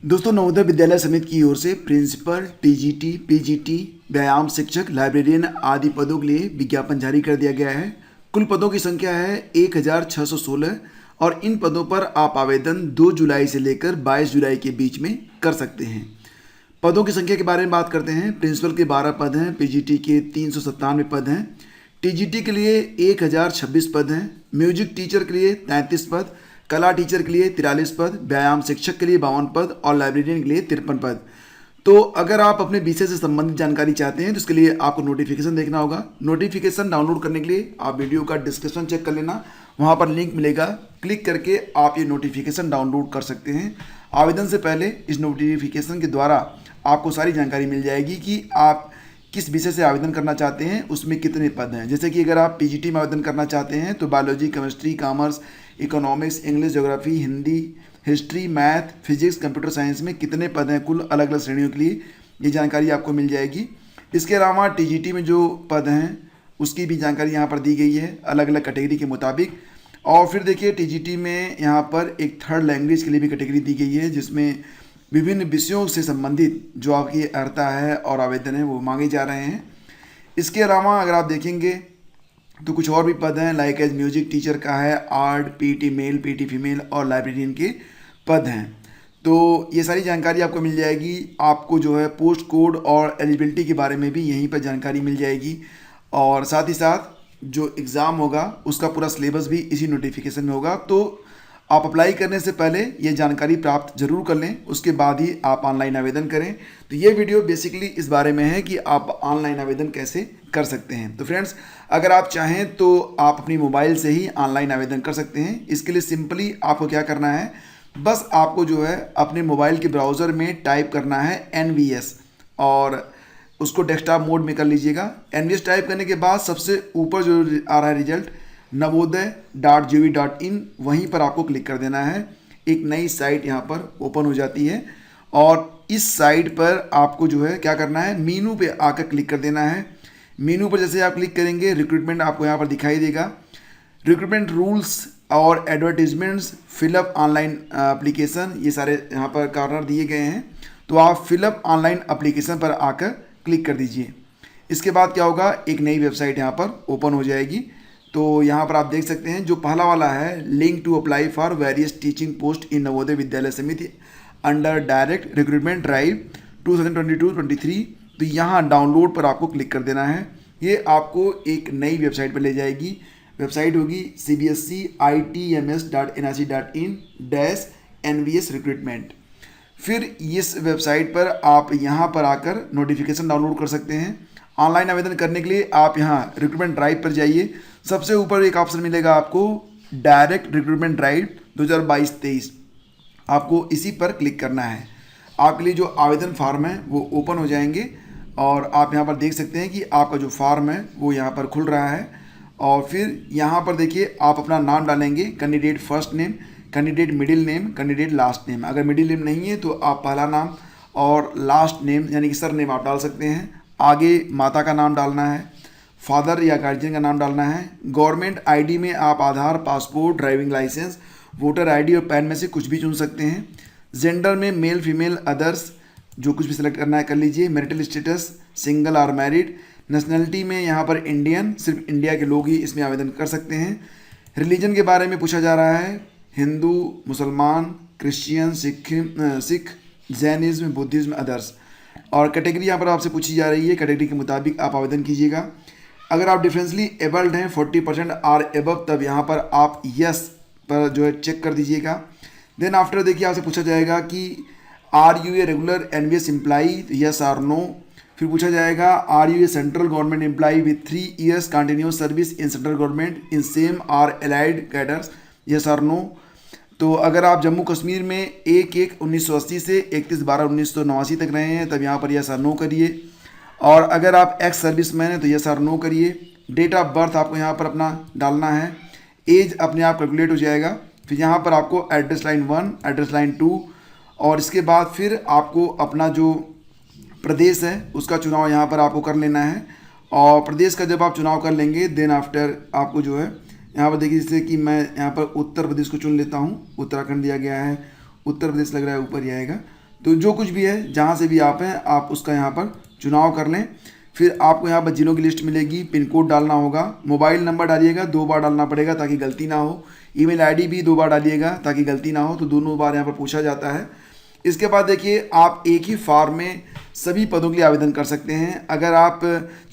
दोस्तों, नवोदय विद्यालय समिति की ओर से प्रिंसिपल, टीजीटी, पीजीटी, व्यायाम शिक्षक, लाइब्रेरियन आदि पदों के लिए विज्ञापन जारी कर दिया गया है। कुल पदों की संख्या है 1616 और इन पदों पर आप आवेदन 2 जुलाई से लेकर 22 जुलाई के बीच में कर सकते हैं। पदों की संख्या के बारे में बात करते हैं। प्रिंसिपल के 12 पद हैं, पीजीटी के 397 पद हैं, टीजीटी के लिए 1026 पद हैं, म्यूजिक टीचर के लिए 33 पद, कला टीचर के लिए 43 पद, व्यायाम शिक्षक के लिए 52 पद और लाइब्रेरियन के लिए 53 पद। तो अगर आप अपने विषय से संबंधित जानकारी चाहते हैं तो इसके लिए आपको नोटिफिकेशन देखना होगा। नोटिफिकेशन डाउनलोड करने के लिए आप वीडियो का डिस्क्रिप्शन चेक कर लेना, वहाँ पर लिंक मिलेगा, क्लिक करके आप ये नोटिफिकेशन डाउनलोड कर सकते हैं। आवेदन से पहले इस नोटिफिकेशन के द्वारा आपको सारी जानकारी मिल जाएगी कि आप किस विषय से आवेदन करना चाहते हैं, उसमें कितने पद हैं। जैसे कि अगर आप पीजीटी में आवेदन करना चाहते हैं तो biology, chemistry, commerce, economics, English, geography, Hindi, history, math, physics, computer science में कितने पद हैं कुल अलग अलग श्रेणियों के लिए, ये जानकारी आपको मिल जाएगी। इसके अलावा टीजीटी में जो पद हैं उसकी भी जानकारी यहाँ पर दी गई है अलग अलग कैटेगरी के मुताबिक। और फिर देखिए टीजीटी में यहाँ पर एक थर्ड लैंग्वेज के लिए भी कैटेगरी दी गई है, जिसमें विभिन्न विषयों से संबंधित जो आपकी अर्हता है और आवेदन है वो मांगे जा रहे हैं। इसके अलावा अगर आप देखेंगे तो कुछ और भी पद हैं, लाइक एज म्यूजिक टीचर का है, art, PT male, PT female और लाइब्रेरियन के पद हैं। तो ये सारी जानकारी आपको मिल जाएगी। आपको जो है पोस्ट कोड और एलिजिबिलिटी के बारे में भी यहीं पर जानकारी मिल जाएगी और साथ ही साथ जो एग्ज़ाम होगा उसका पूरा सिलेबस भी इसी नोटिफिकेशन में होगा। तो आप अप्लाई करने से पहले ये जानकारी प्राप्त जरूर कर लें, उसके बाद ही आप ऑनलाइन आवेदन करें। तो ये वीडियो बेसिकली इस बारे में है कि आप ऑनलाइन आवेदन कैसे कर सकते हैं। तो फ्रेंड्स, अगर आप चाहें तो आप अपनी मोबाइल से ही ऑनलाइन आवेदन कर सकते हैं। इसके लिए सिंपली आपको क्या करना है, बस आपको जो है अपने मोबाइल के ब्राउज़र में टाइप करना है NVS और उसको डेस्कटॉप मोड में कर लीजिएगा। NVS टाइप करने के बाद सबसे ऊपर जो आ रहा है रिजल्ट navodaya.gov.in, वहीं पर आपको क्लिक कर देना है। एक नई साइट यहाँ पर ओपन हो जाती है और इस साइट पर आपको जो है क्या करना है, मीनू पे आकर क्लिक कर देना है। मीनू पर जैसे आप क्लिक करेंगे रिक्रूटमेंट आपको यहाँ पर दिखाई देगा। रिक्रूटमेंट रूल्स और एडवर्टीजमेंट्स, फिलअप ऑनलाइन एप्लीकेशन, ये सारे यहाँ पर कॉर्नर दिए गए हैं। तो आप फिलअप ऑनलाइन एप्लीकेशन पर आकर क्लिक कर दीजिए। इसके बाद क्या होगा, एक नई वेबसाइट यहाँ पर ओपन हो जाएगी। तो यहाँ पर आप देख सकते हैं जो पहला वाला है, link to apply for various teaching post in Navodaya Vidyalaya Samiti under direct recruitment drive 2022-23। तो यहाँ डाउनलोड पर आपको क्लिक कर देना है। ये आपको एक नई वेबसाइट पर ले जाएगी। वेबसाइट होगी cbscitms.nic.in/NVS रिक्रूटमेंट। फिर इस वेबसाइट पर आप यहाँ पर आकर नोटिफिकेशन डाउनलोड कर सकते हैं। ऑनलाइन आवेदन करने के लिए आप यहाँ रिक्रूटमेंट ड्राइव पर जाइए। सबसे ऊपर एक ऑप्शन मिलेगा आपको डायरेक्ट रिक्रूटमेंट ड्राइव 2022-23, आपको इसी पर क्लिक करना है। आपके लिए जो आवेदन फॉर्म है वो ओपन हो जाएंगे और आप यहाँ पर देख सकते हैं कि आपका जो फॉर्म है वो यहाँ पर खुल रहा है। और फिर यहाँ पर देखिए आप अपना नाम डालेंगे, candidate first name, candidate middle name, candidate last name. अगर मिडिल नेम नहीं है तो आप पहला नाम और लास्ट नेम यानी कि सर नेम आप डाल सकते हैं। आगे माता का नाम डालना है, फादर या गार्जियन का नाम डालना है। गवर्नमेंट आईडी में आप Aadhaar, passport, driving licence, voter ID और पैन में से कुछ भी चुन सकते हैं। जेंडर में मेल, फीमेल, अदर्स, जो कुछ भी सिलेक्ट करना है कर लीजिए। मैरिटल स्टेटस, सिंगल और मैरिड। नेशनलिटी में यहाँ पर इंडियन, सिर्फ इंडिया के लोग ही इसमें आवेदन कर सकते हैं। रिलीजन के बारे में पूछा जा रहा है, हिंदू, मुसलमान, Christian, Sikh, Jainism, Buddhism, others. और कैटेगरी यहाँ पर आपसे पूछी जा रही है, कैटेगरी के मुताबिक आप आवेदन कीजिएगा। अगर आप डिफरेंसली एबल्ड हैं 40% आर एबव, तब यहाँ पर आप यस पर जो है चेक कर दीजिएगा। देन आफ्टर देखिए आपसे पूछा जाएगा कि are you a regular NVS employee, yes or no. फिर पूछा जाएगा are you a central government employee with 3 years continuous service in central government in same or allied cadres, yes or no. तो अगर आप जम्मू कश्मीर में 1/1/1980 से 31/12/1989 तक रहे हैं तब यहाँ पर यस आर नो करिए। और अगर आप एक्स सर्विस मैन हैं तो यस आर नो करिए। डेट ऑफ बर्थ आपको यहाँ पर अपना डालना है। एज अपने आप कैलकुलेट हो जाएगा। फिर यहाँ पर आपको एड्रेस लाइन 1, एड्रेस लाइन 2 और इसके बाद फिर आपको अपना जो प्रदेश है उसका चुनाव यहाँ पर आपको कर लेना है। और प्रदेश का जब आप चुनाव कर लेंगे देन आफ्टर आपको जो है यहाँ पर देखिए, जैसे कि मैं यहाँ पर उत्तर प्रदेश को चुन लेता हूँ। उत्तराखंड दिया गया है, उत्तर प्रदेश लग रहा है ऊपर ही आएगा। तो जो कुछ भी है, जहाँ से भी आप हैं, आप उसका यहाँ पर चुनाव कर लें। फिर आपको यहाँ पर जिलों की लिस्ट मिलेगी, पिन कोड डालना होगा, मोबाइल नंबर डालिएगा, 2 बार डालना पड़ेगा ताकि गलती ना हो। ईमेल आईडी भी 2 बार डालिएगा ताकि गलती ना हो, तो दोनों बार यहाँ पर पूछा जाता है। इसके बाद देखिए, आप एक ही फॉर्म में सभी पदों के लिए आवेदन कर सकते हैं। अगर आप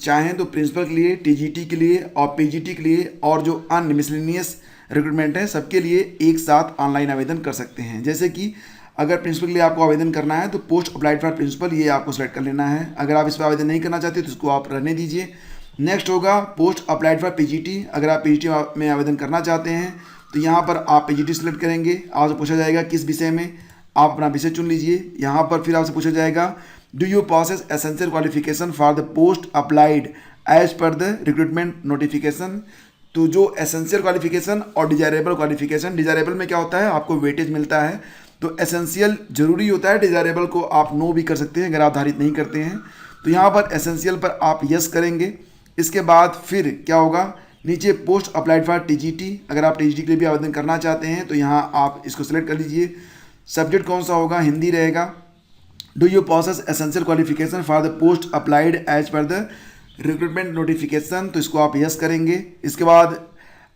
चाहें तो प्रिंसिपल के लिए, टीजीटी के लिए और पीजीटी के लिए और जो अन्य मिसलेनियस रिक्रूटमेंट है सबके लिए एक साथ ऑनलाइन आवेदन कर सकते हैं। जैसे कि अगर प्रिंसिपल के लिए आपको आवेदन करना है तो पोस्ट अप्लाइड फॉर प्रिंसिपल ये आपको सेलेक्ट कर लेना है। अगर आप इस पर आवेदन नहीं करना चाहते तो इसको आप रहने दीजिए। नेक्स्ट होगा पोस्ट अप्लाइड फॉर पीजीटी। अगर आप पीजीटी में आवेदन करना चाहते हैं तो यहाँ पर आप पीजीटी सेलेक्ट करेंगे। आपसे पूछा जाएगा किस विषय में, आप अपना विषय चुन लीजिए। यहाँ पर फिर आपसे पूछा जाएगा do you possess essential qualification for the post applied as per the recruitment notification. तो जो एसेंशियल क्वालिफिकेशन और डिजायरेबल क्वालिफिकेशन, डिजायरेबल में क्या होता है, आपको वेटेज मिलता है, तो एसेंशियल जरूरी होता है, डिजायरेबल को आप नो भी कर सकते हैं अगर आप धारित नहीं करते हैं। तो यहाँ पर एसेंशियल पर आप यस करेंगे। इसके बाद फिर क्या होगा, नीचे पोस्ट अप्लाइड फॉर टीजीटी। अगर आप टीजीटी के लिए भी आवेदन करना चाहते हैं तो यहाँ आप इसको सेलेक्ट कर लीजिए। सब्जेक्ट कौन सा होगा, हिंदी रहेगा। Do you possess essential qualification for the post applied as per the recruitment notification, तो इसको आप यस करेंगे। इसके बाद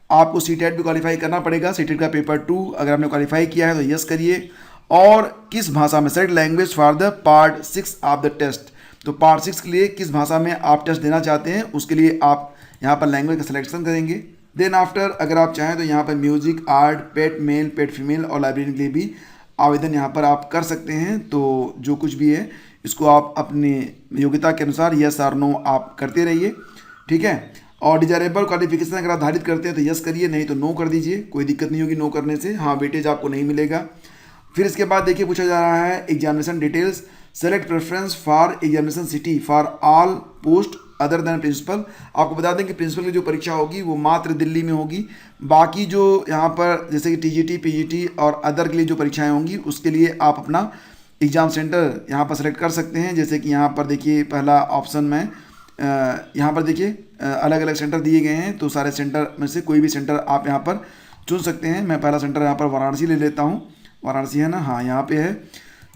आपको सीटेट भी क्वालिफाई करना पड़ेगा, सीटेट का पेपर 2 अगर आपने क्वालिफाई किया है तो यस करिए। और किस भाषा में, select language for the part 6 of the test. तो पार्ट 6 के लिए किस भाषा में आप टेस्ट देना चाहते हैं उसके लिए आप यहाँ पर लैंग्वेज का सिलेक्शन करेंगे। देन आफ्टर अगर आप चाहें तो यहाँ पर म्यूजिक, आर्ट, पेट मेल, पेट फीमेल और लाइब्रेरी के लिए भी आवेदन यहाँ पर आप कर सकते हैं। तो जो कुछ भी है इसको आप अपनी योग्यता के अनुसार यस और नो आप करते रहिए, ठीक है। और डिजायरेबल क्वालिफिकेशन अगर आप धारित करते हैं तो यस करिए, नहीं तो नो कर दीजिए, कोई दिक्कत नहीं होगी नो करने से। हाँ, वेटेज आपको नहीं मिलेगा। फिर इसके बाद देखिए पूछा जा रहा है examination details. Select preference for examination city for all post other than principal. आपको बता दें कि प्रिंसिपल की जो परीक्षा होगी वो मात्र दिल्ली में होगी। बाकी जो यहाँ पर जैसे कि टीजीटी, पीजीटी और अदर के लिए जो परीक्षाएं होंगी उसके लिए आप अपना एग्ज़ाम सेंटर यहाँ पर सेलेक्ट कर सकते हैं। जैसे कि यहाँ पर देखिए पहला ऑप्शन में यहाँ पर देखिए अलग अलग सेंटर दिए गए हैं, तो सारे सेंटर में से कोई भी सेंटर आप यहाँ पर चुन सकते हैं। मैं पहला सेंटर यहाँ पर वाराणसी ले लेता हूँ। वाराणसी है ना, हाँ यहाँ पे है।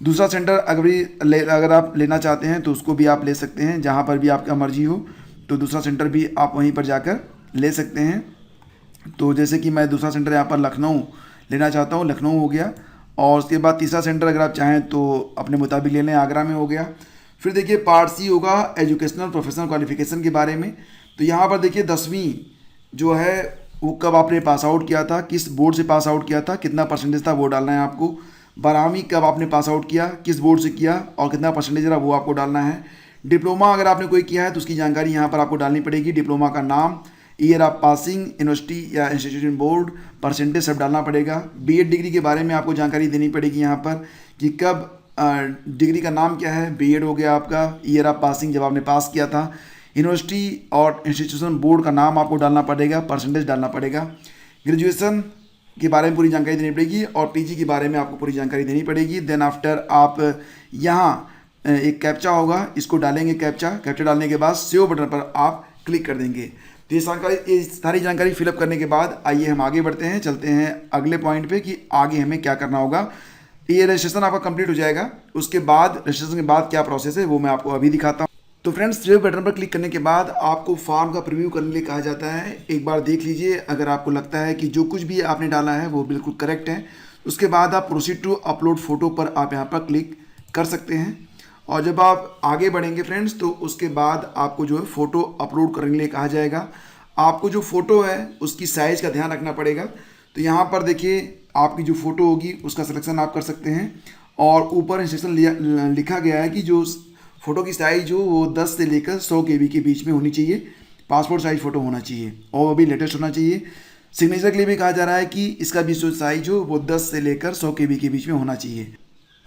दूसरा सेंटर अगर आप लेना चाहते हैं तो उसको भी आप ले सकते हैं, जहाँ पर भी आपका मर्जी हो। तो दूसरा सेंटर भी आप वहीं पर जाकर ले सकते हैं। तो जैसे कि मैं दूसरा सेंटर यहाँ पर लखनऊ लेना चाहता हूँ, लखनऊ हो गया। और उसके बाद तीसरा सेंटर अगर आप चाहें तो अपने मुताबिक ले लें, आगरा में हो गया। फिर देखिए पार्ट सी होगा एजुकेशनल प्रोफेशनल क्वालिफिकेशन के बारे में। तो यहाँ पर देखिए 10वीं जो है वो कब आपने पास आउट किया था, किस बोर्ड से पास आउट किया था, कितना परसेंटेज था वो डालना है आपको। 12वीं कब आपने पास आउट किया, किस बोर्ड से किया और कितना परसेंटेज रहा वो आपको डालना है। डिप्लोमा अगर आपने कोई किया है तो उसकी जानकारी यहाँ पर आपको डालनी पड़ेगी। डिप्लोमा का नाम, ईयर ऑफ पासिंग, यूनिवर्सिटी या इंस्टीट्यूशन बोर्ड, परसेंटेज सब डालना पड़ेगा। बीएड डिग्री के बारे में आपको जानकारी देनी पड़ेगी यहाँ पर कि कब डिग्री का नाम क्या है, बीएड हो गया आपका, ईयर ऑफ पासिंग जब आपने पास किया था, यूनिवर्सिटी और इंस्टीट्यूशन बोर्ड का नाम आपको डालना पड़ेगा, परसेंटेज डालना पड़ेगा। ग्रेजुएशन के बारे में पूरी जानकारी देनी पड़ेगी और पीजी के बारे में आपको पूरी जानकारी देनी पड़ेगी। देन आफ्टर आप यहाँ एक कैप्चा होगा, इसको डालेंगे। कैप्चा डालने के बाद सेव बटन पर आप क्लिक कर देंगे। तो ये सारी जानकारी फिलअप करने के बाद आइए हम आगे बढ़ते हैं, चलते हैं अगले पॉइंट पे कि आगे हमें क्या करना होगा। ये रजिस्ट्रेशन आपका कंप्लीट हो जाएगा, उसके बाद रजिस्ट्रेशन के बाद क्या प्रोसेस है वो मैं आपको अभी दिखाता हूँ। तो फ्रेंड्स, सेव बटन पर क्लिक करने के बाद आपको फॉर्म का प्रीव्यू करने के लिए कहा जाता है। एक बार देख लीजिए, अगर आपको लगता है कि जो कुछ भी आपने डाला है वो बिल्कुल करेक्ट है, उसके बाद आप प्रोसीड टू अपलोड फोटो पर आप यहाँ पर क्लिक कर सकते हैं। और जब आप आगे बढ़ेंगे फ्रेंड्स तो उसके बाद आपको जो है फ़ोटो अपलोड करने के लिए कहा जाएगा। आपको जो फ़ोटो है उसकी साइज़ का ध्यान रखना पड़ेगा। तो यहाँ पर देखिए आपकी जो फ़ोटो होगी उसका सिलेक्शन आप कर सकते हैं और ऊपर इंस्ट्रक्शन लिखा गया है कि जो फ़ोटो की साइज़ हो वो 10 से लेकर 100 KB के बीच में होनी चाहिए। पासपोर्ट साइज़ फ़ोटो होना चाहिए और वो भी लेटेस्ट होना चाहिए। सिग्नेचर के लिए भी कहा जा रहा है कि इसका भी जो साइज़ हो वो 10 से लेकर 100 KB के बीच में होना चाहिए।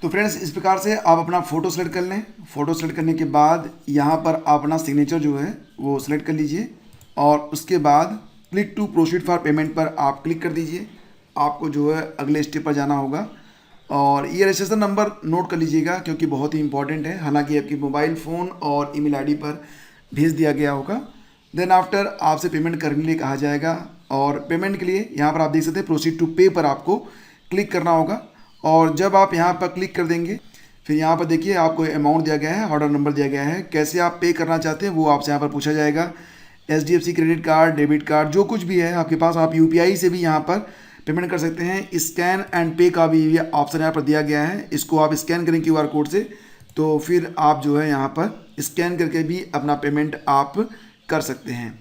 तो फ्रेंड्स, इस प्रकार से आप अपना फ़ोटो सेलेक्ट कर लें। फ़ोटो सेलेक्ट करने के बाद यहाँ पर आप अपना सिग्नेचर जो है वो सिलेक्ट कर लीजिए और उसके बाद click to proceed for payment पर आप क्लिक कर दीजिए। आपको जो है अगले स्टेप पर जाना होगा और ये रजिस्ट्रेशन नंबर नोट कर लीजिएगा क्योंकि बहुत ही इंपॉर्टेंट है। हालांकि आपकी मोबाइल फ़ोन और ईमेल आईडी पर भेज दिया गया होगा। देन आफ्टर आपसे पेमेंट करने के लिए कहा जाएगा और पेमेंट के लिए यहाँ पर आप देख सकते हैं प्रोसीड टू पे पर आपको क्लिक करना होगा। और जब आप यहाँ पर क्लिक कर देंगे फिर यहाँ पर देखिए आपको अमाउंट दिया गया है, ऑर्डर नंबर दिया गया है, कैसे आप पे करना चाहते हैं वो आपसे यहाँ पर पूछा जाएगा। HDFC credit card, debit card, जो कुछ भी है आपके पास, आप UPI से भी यहाँ पर पेमेंट कर सकते हैं। स्कैन एंड पे का भी ऑप्शन यहाँ पर दिया गया है, इसको आप स्कैन करें QR कोड से, तो फिर आप जो है यहाँ पर स्कैन करके भी अपना पेमेंट आप कर सकते हैं।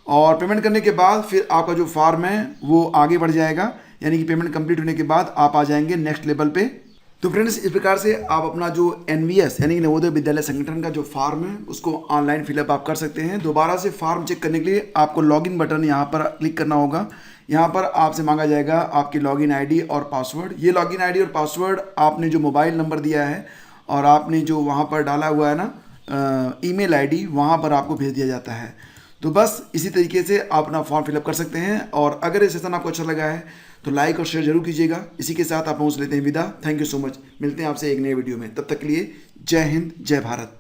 और पेमेंट करने के बाद फिर आपका जो फॉर्म है वो आगे बढ़ जाएगा, यानी कि पेमेंट कंप्लीट होने के बाद आप आ जाएंगे नेक्स्ट लेवल पे। तो फ्रेंड्स, इस प्रकार से आप अपना जो NVS यानी कि नवोदय विद्यालय संगठन का जो फॉर्म है उसको ऑनलाइन फिलअप आप कर सकते हैं। दोबारा से फॉर्म चेक करने के लिए आपको लॉगिन बटन यहाँ पर क्लिक करना होगा। यहाँ पर आपसे मांगा जाएगा आपकी लॉगिन आईडी और पासवर्ड। ये लॉगिन आईडी और पासवर्ड आपने जो मोबाइल नंबर दिया है और आपने जो वहाँ पर डाला हुआ है ना ईमेल आईडी, वहाँ पर आपको भेज दिया जाता है। तो बस इसी तरीके से आप अपना फॉर्म फिलअप कर सकते हैं। और अगर ये सेशन आपको अच्छा लगा है तो लाइक और शेयर जरूर कीजिएगा। इसी के साथ आप पहुँच लेते हैं विदा। Thank you so much. मिलते हैं आपसे एक नए वीडियो में, तब तक के लिए जय हिंद, जय भारत।